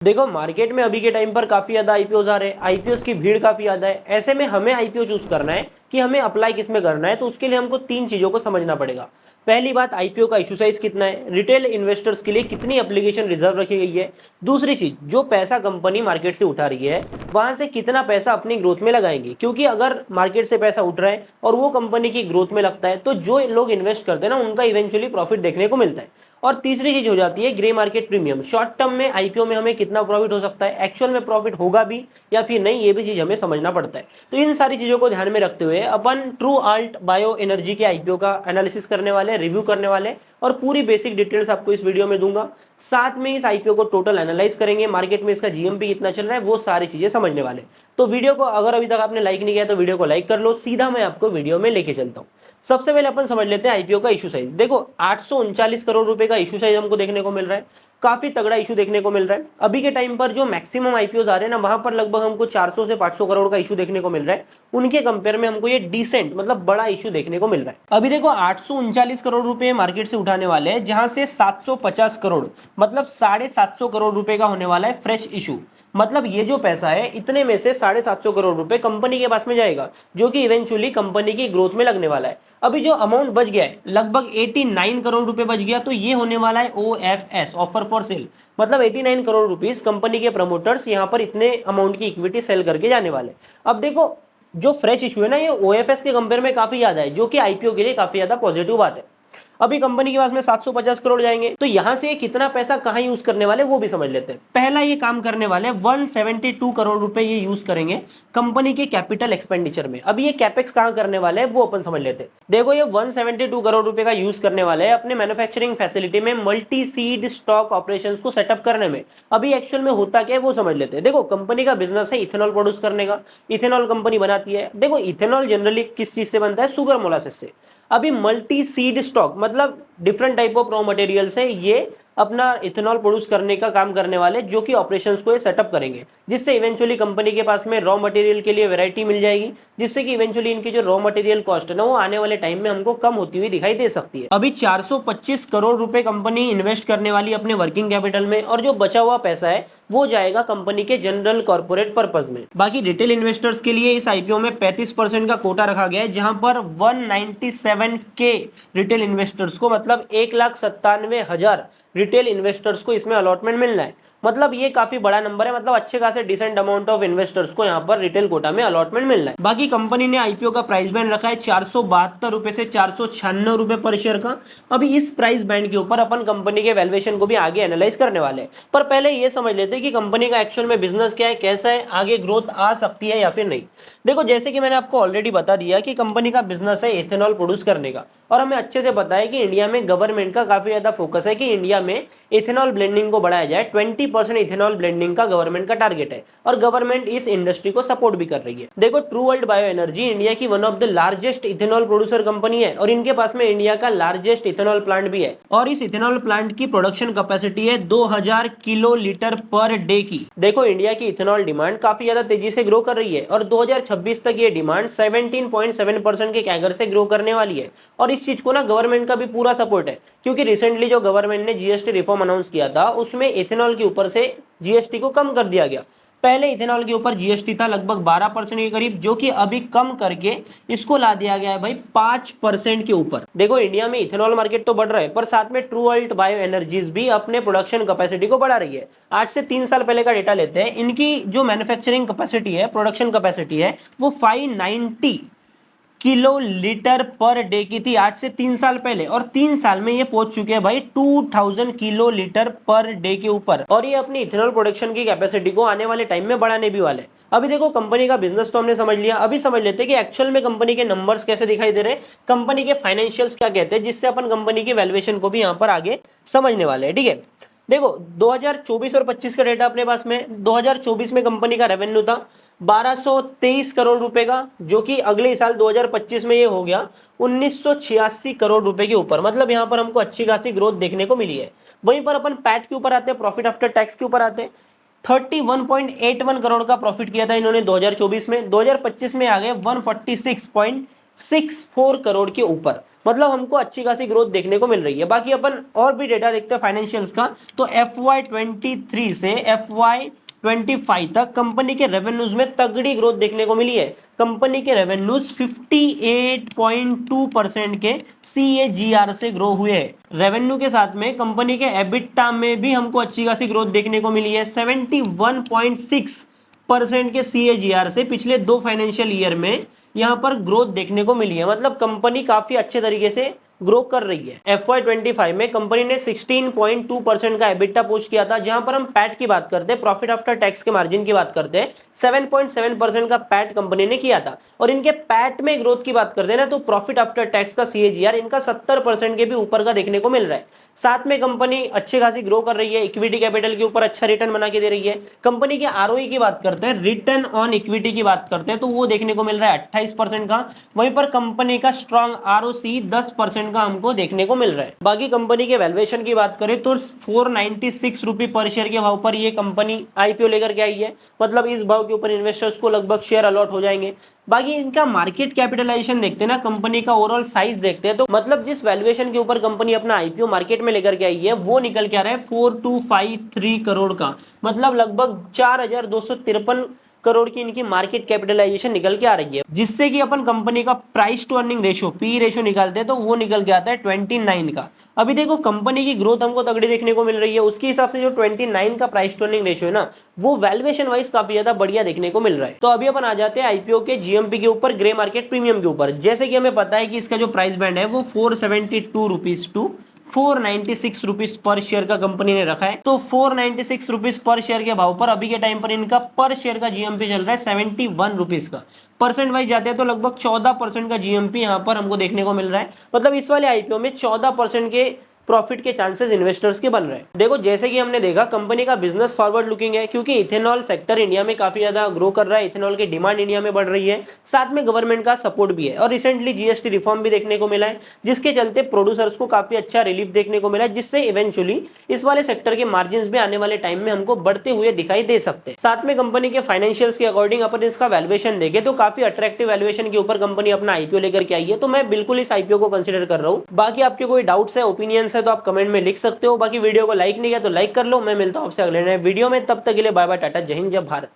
देखो मार्केट में अभी के टाइम पर काफी ज्यादा आईपीओ आ रहे हैं, आईपीओ की भीड़ काफी ज्यादा है। ऐसे में हमें आईपीओ चूज करना है कि हमें अप्लाई किस में करना है, तो उसके लिए हमको तीन चीजों को समझना पड़ेगा। पहली बात, आईपीओ का इशू साइज कितना है, रिटेल इन्वेस्टर्स के लिए कितनी एप्लीकेशन रिजर्व रखी गई है। दूसरी चीज, जो पैसा कंपनी मार्केट से उठा रही है वहां से कितना पैसा अपनी ग्रोथ में लगाएंगे, क्योंकि अगर मार्केट से पैसा उठ रहा है और वो कंपनी की ग्रोथ में लगता है तो जो लोग इन्वेस्ट करते हैं ना उनका इवेंचुअली प्रॉफिट देखने को मिलता है। और तीसरी चीज हो जाती है grey market premium. Short term में आईपीओ में हमें कितना प्रॉफिट हो सकता है, एक्चुअल में प्रॉफिट होगा भी या फिर नहीं, ये भी चीज हमें समझना पड़ता है। तो इन सारी चीजों को ध्यान में रखते हुए अपन ट्रू आल्ट बायो एनर्जी के आईपीओ का एनालिसिस करने वाले, रिव्यू करने वाले और पूरी बेसिक डिटेल्स आपको इस वीडियो में दूंगा। साथ में इस आईपीओ को टोटल एनालाइज करेंगे, मार्केट में इसका जीएमपी कितना चल रहा है, वो सारी चीजें समझने वाले। तो वीडियो को अगर अभी तक आपने लाइक नहीं किया तो वीडियो को लाइक कर लो, सीधा मैं आपको वीडियो में लेके चलता हूँ। सबसे पहले अपन समझ लेते हैं आईपीओ का इशू साइज। देखो 839 करोड़ रुपए का इशू साइज हमको देखने को मिल रहा है, काफी तगड़ा इशू देखने को मिल रहा है। अभी के टाइम पर जो मैक्सिमम आईपीओ आ रहे हैं ना, वहां पर लगभग हमको 400 से 500 करोड़ का इशू देखने को मिल रहा है। उनके कंपेयर में हमको ये डिसेंट मतलब बड़ा इशू देखने को मिल रहा है। अभी देखो 839 करोड़ रुपए मार्केट से उठाने वाले हैं, जहां से 750 करोड़ मतलब 750 करोड़ रुपए का होने वाला है फ्रेश इशू। मतलब ये जो पैसा है इतने में से 750 करोड़ रुपए कंपनी के पास में जाएगा, जो कि इवेंचुअली कंपनी की ग्रोथ में लगने वाला है। अभी जो अमाउंट बच गया है लगभग 89 करोड़ रुपए बच गया, तो ये होने वाला है OFS, ऑफर फॉर सेल। मतलब 89 करोड़ रुपीस कंपनी के प्रमोटर्स यहाँ पर इतने अमाउंट की इक्विटी सेल करके जाने वाले। अब देखो जो फ्रेश इशू है ना, ये OFS के कंपेयर में काफी ज्यादा है, जो कि आईपीओ के लिए काफी ज्यादा पॉजिटिव बात है। अभी कंपनी के पास में 750 करोड़ जाएंगे, तो यहां से कितना पैसा कहां यूज करने वाले वो भी समझ लेते हैं। पहला ये काम करने वाले 172 करोड़ रुपए ये यूज करेंगे कंपनी के कैपिटल एक्सपेंडिचर में। अभी ये कैपेक्स कहां करने वाले हैं वो अपन समझ लेते हैं। देखो ये 172 करोड़ रुपए का यूज करने वाले हैं अपने मैन्युफैक्चरिंग फैसिलिटी में मल्टी सीड स्टॉक ऑपरेशंस को सेटअप करने में। अभी एक्चुअल में होता क्या है वो समझ लेते हैं। देखो कंपनी का बिजनेस है इथेनॉल प्रोड्यूस करने का, इथेनॉल कंपनी बनाती है। देखो इथेनॉल जनरली किस चीज से बनता है, सुगर मोलासिस से। अभी मल्टी सीड स्टॉक मतलब different type of raw material से ये अपना इथेनॉल प्रोड्यूस करने का काम करने वाले, जो कि ऑपरेशंस को ये सेटअप करेंगे, जिससे इवेंचुअली कंपनी के पास में रॉ मटेरियल के लिए वैरायटी मिल जाएगी, जिससे कि इवेंचुअली इनकी जो रॉ मटेरियल कॉस्ट है ना वो आने वाले टाइम में हमको कम होती हुई दिखाई दे सकती है। अभी 425 करोड़ रुपए कंपनी इन्वेस्ट करने वाली अपने वर्किंग कैपिटल में, और जो बचा हुआ पैसा है वो जाएगा कंपनी के जनरल कॉर्पोरेट पर्पज में। बाकी रिटेल इन्वेस्टर्स के लिए इस आईपीओ में 35% का कोटा रखा गया है, जहां पर 197 के रिटेल इन्वेस्टर्स को मतलब 1,97,000 रिटेल इन्वेस्टर्स को इसमें अलॉटमेंट मिलना है। मतलब ये काफी बड़ा नंबर है, मतलब अच्छे खासे डिसेंट अमाउंट ऑफ इन्वेस्टर्स को यहाँ पर रिटेल कोटा में अलॉटमेंट मिलना है। बाकी कंपनी ने आईपीओ का प्राइस बैंड रखा है 472 रुपए से 496 रुपए पर शेयर का। अभी इस प्राइस बैंड के ऊपर अपन कंपनी के वैल्यूएशन को भी आगे एनालाइज करने वाले हैं, पर पहले ये समझ लेते हैं कि कंपनी का एक्चुअल में बिजनेस क्या है, कैसा है, आगे ग्रोथ आ सकती है या फिर नहीं। देखो जैसे कि मैंने आपको ऑलरेडी बता दिया कि कंपनी का बिजनेस है इथेनॉल प्रोड्यूस करने का, और हमें अच्छे से पता है कि इंडिया में गवर्नमेंट का काफी ज्यादा फोकस है कि इंडिया में इथेनॉल ब्लेंडिंग को बढ़ाया जाए। 20% इथेनॉल ब्लेंडिंग का गवर्नमेंट का टारगेट है, और गवर्नमेंट इस इंडस्ट्री को सपोर्ट भी कर रही है। देखो true world bio energy India की one of the largest ethanol producer company है, और इनके पास में इंडिया का लार्जेस्ट इथेनॉल प्लांट भी है, और इस इथेनॉल प्लांट की प्रोडक्शन कैपेसिटी है 2000 किलो लीटर पर डे की। देखो इंडिया की इथेनॉल डिमांड काफी ज्यादा तेजी से ग्रो कर रही है, और 2026 तक ये डिमांड 17.7% के कैगर से ग्रो करने वाली है। और इस चीज को ना गवर्नमेंट का भी पूरा सपोर्ट है, क्योंकि रिसेंटली जो गवर्नमेंट ने जीएसटी रिफॉर्म अनाउंस किया था उसमें इथेनॉल के ऊपर से जीएसटी को कम कर दिया गया। पहले इथेनॉल के ऊपर जीएसटी था लगभग 12% के करीब, जो कि अभी कम करके इसको ला दिया गया है भाई 5% के ऊपर। देखो इंडिया में इथेनॉल मार्केट तो बढ़ रहा है, पर साथ में ट्रू वर्ल्ड बायो एनर्जीज भी अपने प्रोडक्शन कैपेसिटी को बढ़ा रही है। आज से 3 साल पहले का डेटा लेते हैं, इनकी जो मैन्युफैक्चरिंग कैपेसिटी है, प्रोडक्शन कैपेसिटी है, वो 590 किलो लीटर पर डे की थी आज से 3 साल पहले, और 3 साल में ये पहुंच चुके हैं भाई 2000 किलो लीटर पर डे के ऊपर, और ये अपनी इथेनॉल प्रोडक्शन की कैपेसिटी को आने वाले टाइम में बढ़ाने भी वाले। अभी देखो कंपनी का बिजनेस तो हमने समझ लिया, अभी समझ लेते हैं कि एक्चुअल में कंपनी के नंबर्स कैसे दिखाई दे रहे हैं, कंपनी के फाइनेंशियल्स क्या कहते हैं, जिससे अपन कंपनी की वैल्यूएशन को भी यहाँ पर आगे समझने वाले हैं। ठीक है, देखो 2024 और 25 का डेटा अपने पास में। 2024 में कंपनी का रेवेन्यू था 1223 करोड़ रुपए का, जो कि अगले साल 2025 में ये हो गया 1986 करोड़ रुपए के ऊपर। मतलब यहाँ पर हमको अच्छी खासी ग्रोथ देखने को मिली है। वहीं पर अपन पैट के ऊपर आते हैं, प्रॉफिट आफ्टर टैक्स के ऊपर आते हैं। 31.81 करोड़ का प्रॉफिट किया था इन्होंने 2024 में, 2025 में आ गए 146 64 करोड़ के ऊपर, मतलब हमको अच्छी खासी ग्रोथ देखने को मिल रही है। बाकी अपन और भी डेटा देखते हैं फाइनेंशियल्स का, तो FY23 से FY25 तक कंपनी के रेवेन्यूज में तगड़ी ग्रोथ देखने को मिली है। कंपनी के रेवेन्यूज 58.2% के CAGR से ग्रो हुए हैं। रेवेन्यू के साथ में कंपनी के एबिटा में भी हमको अच्छी खासी ग्रोथ देखने को मिली है। 71.6% के CAGR से पिछले 2 फाइनेंशियल ईयर में यहां पर ग्रोथ देखने को मिली है। मतलब कंपनी काफी अच्छे तरीके से ग्रो कर रही है। FY25 में कंपनी ने 16.2% का एबिटा पोस्ट किया था, जहां पर हम पैट की बात करते हैं, प्रॉफिट आफ्टर टैक्स के मार्जिन की बात करते हैं, 7.7% का पैट कंपनी ने किया था। और इनके पैट में ग्रोथ की बात करते हैं ना, तो प्रॉफिट आफ्टर टैक्स का CAGR इनका 70% के भी ऊपर का देखने को मिल रहा है। साथ में कंपनी अच्छी खासी ग्रो कर रही है, इक्विटी कैपिटल के ऊपर अच्छा रिटर्न बना के दे रही है। कंपनी के ROE की बात करते हैं, रिटर्न ऑन इक्विटी की बात करते हैं, तो वो देखने को मिल रहा है 28% का। वहीं पर कंपनी का स्ट्रॉन्ग ROC 10% का हमको देखने को मिल रहा है। बाकी कंपनी के वैल्यूएशन की बात करें तो 496 रुपए पर शेयर के भाव पर ये कंपनी IPO लेकर के आई है। मतलब इस भाव के ऊपर इन्वेस्टर्स को लगभग शेयर अलॉट हो जाएंगे। बाकी इनका मार्केट कैपिटलाइजेशन देखते हैं ना, कंपनी का ओवरऑल साइज देखते हैं, तो मतलब जिस वैल्यूएशन के ऊपर कंपनी अपना IPO मार्केट में लेकर के आई है, वो निकल के आ रहा है 4253 करोड़ का। मतलब लगभग 4253 करोड़ की इनकी मार्केट कैपिटलाइजेशन निकल के आ रही है, जिससे कि अपन कंपनी का price to earning ratio PE ratio निकालते हैं तो वो निकल के आता है 29 का। अभी देखो कंपनी की ग्रोथ हमको तगड़ी देखने को मिल रही है, उसके हिसाब से जो 29 का प्राइस टू अर्निंग रेशियो है ना, वो वैल्यूएशन वाइज काफी ज्यादा बढ़िया देखने को मिल रहा है। तो अभी अपन आ जाते हैं IPO के GMP के ऊपर, ग्रे मार्केट प्रीमियम के ऊपर। जैसे कि हमें पता है कि इसका जो प्राइस बैंड है वो 472 रुपीज टू 496 रुपीज पर शेयर का कंपनी ने रखा है। तो 496 रुपीज पर शेयर के भाव पर अभी के टाइम पर इनका पर शेयर का GMP चल रहा है 71 रुपीज का। परसेंट वाइज जाते हैं तो लगभग 14% का GMP यहाँ पर हमको देखने को मिल रहा है। मतलब इस वाले IPO में 14% के प्रॉफिट के चांसेस इन्वेस्टर्स के बन रहे हैं। देखो जैसे कि हमने देखा कंपनी का बिजनेस फॉरवर्ड लुकिंग है, क्योंकि इथेनॉल सेक्टर इंडिया में काफी ज्यादा ग्रो कर रहा है, इथेनॉल की डिमांड इंडिया में बढ़ रही है, साथ में गवर्नमेंट का सपोर्ट भी है और रिसेंटली GST रिफॉर्म भी देखने को मिला है, जिसके चलते प्रोड्यूसर्स को काफी अच्छा रिलीफ देखने को मिला है, जिससे इवेंचुअली इस वाले सेक्टर के मार्जिन भी आने वाले टाइम में हमको बढ़ते हुए दिखाई दे सकते हैं। साथ में कंपनी के फाइनेंशियल्स के अकॉर्डिंग अपन इसका वैल्यूएशन देखें तो काफी अट्रैक्टिव वैल्यूएशन के ऊपर कंपनी अपना IPO लेकर के आई है, तो मैं बिल्कुल इस IPO को कंसिडर कर रहा हूँ। बाकी आपके कोई डाउट्स है, ओपिनियंस है, तो आप कमेंट में लिख सकते हो। बाकी वीडियो को लाइक नहीं किया तो लाइक कर लो। मैं मिलता हूं आपसे अगले नए वीडियो में, तब तक के लिए बाय बाय, टाटा, जय हिंद, जय भारत।